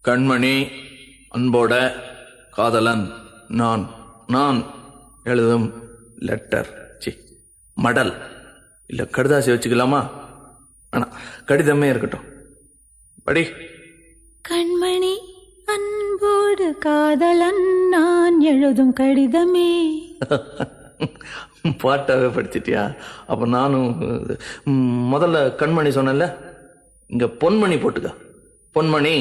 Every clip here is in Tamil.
கண்மணி, அன்போட காதலன் நான் நான் எழுதும் லெட்டர், மடல் இல்ல கடுதாசி வச்சுக்கலாமா? ஆனா கடிதமே இருக்கட்டும், படி. கண்மணி, அன்போடு காதலன் நான் எழுதும் கடிதமே. பாட்டாவே படிச்சிட்டியா? அப்ப நானும் முதல்ல கண்மணி சொன்னேன்ல, இங்க பொன்மணி போட்டுக்க. பொன்மணி,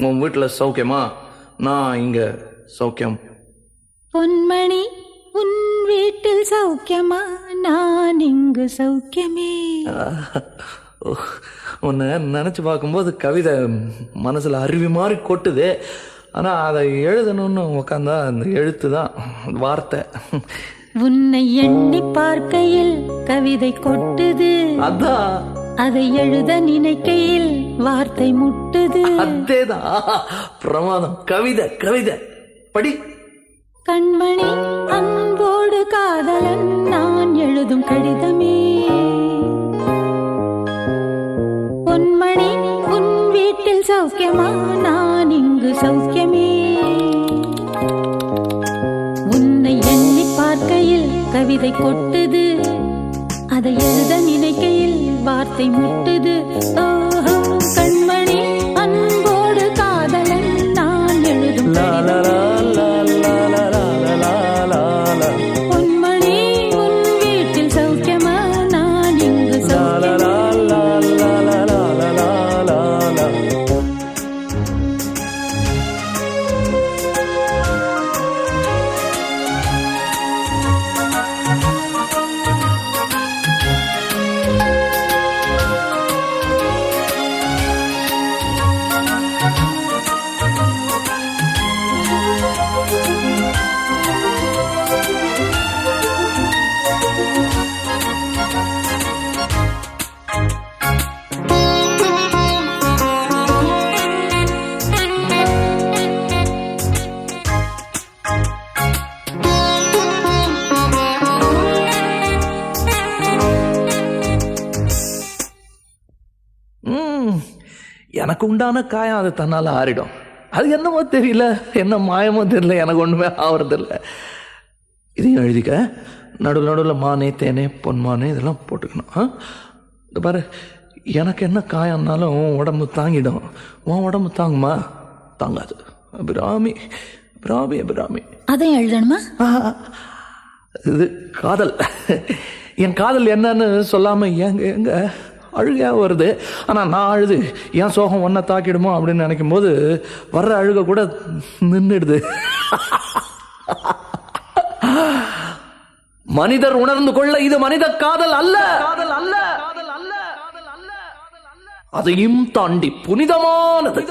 உன் வீட்டுல சௌக்கியமா? நான் இங்க சௌக்கியம். பொன்மணி, உன் வீட்டில் சௌக்கியமா? நான் இங்கு சௌக்கியமே. உன்னை நினைச்சு பார்க்கும்போது கவிதை மனசுல அருவி மாதிரி கொட்டுது. ஆனா அதை எழுதணும்னு உக்காந்தா அந்த எழுத்து தான் வார்த்தை. உன்னை எண்ணி பார்க்கையில் கவிதை கொட்டுது, அதான் அதை எழுத நினைக்கையில் வார்த்தை முட்டுது. அதேதான், பிரமாதம். கவிதை கவிதை படி. கண்மணி, அன்போடு காதலன் நான் எழுதும் கடிதமே. பொன்மணி, உன் வீட்டில் சௌக்கியமா? நான் இங்கு சௌக்கியமே. உன்னை எண்ணி பார்க்கையில் கவிதை கொட்டுது, அதை எழுத நினைக்கையில் வார்த்தை முட்டுது. ஓஹோ, கண்மணி, அன்போடு காதலன் நான் எழுதும் கடிதமே. பொன்மணி, உன் வீட்டில் சௌக்கியமா? நான் இங்கு சௌக்கியமே. எனக்கு உண்டான காயம் அது தன்னால ஆறிடும். அது என்னமோ தெரியல, என்ன மாயமோ தெரியல, எனக்கு ஒண்ணுமே ஆவறதில்லை. இதையும் எழுதிக்க. நடுவில் நடுவில் மானே, தேனே, பொன்மானே இதெல்லாம் போட்டுக்கணும். இந்த பாரு, எனக்கு என்ன காயம்னாலும் உடம்பு தாங்கிடும். உன் உடம்பு தாங்குமா? தாங்காது. அபிராமி அபிராமி அபிராமி. அதையும் எழுதணுமா? இது காதல். என் காதல் என்னன்னு சொல்லாம எங்க எங்க அழுகையா வருது. ஆனா நான் அழுது என் சோகம் ஒன்ன தாக்கிடுமோ அப்படின்னு நினைக்கும் போது வர்ற அழுக கூட நின்றுடுது. மனிதர் உணர்ந்து கொள்ள இது மனித காதல் அல்ல, காதல் அல்ல, அதையும் தாண்டி புனிதமானது.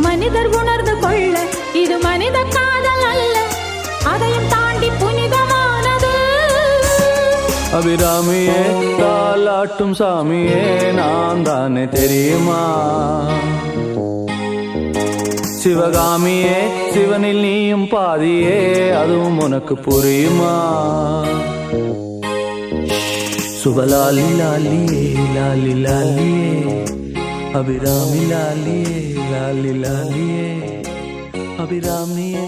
மனிதர் உணர்ந்து கொள்ள இது மனித காதல் அல்ல, அதையும் தாண்டி புனிதமானது. அபிராமியே, தாலாட்டும் சாமியே, நான் தானே தெரியுமா? சிவகாமியே, சிவனில் நீயும் பாதியே, அதுவும் உனக்கு புரியுமா? சுபலாலி லாலியே, லாலி லாலியே, அபிராமி லாலியே, லாலி லாலியே, அபிராமியே.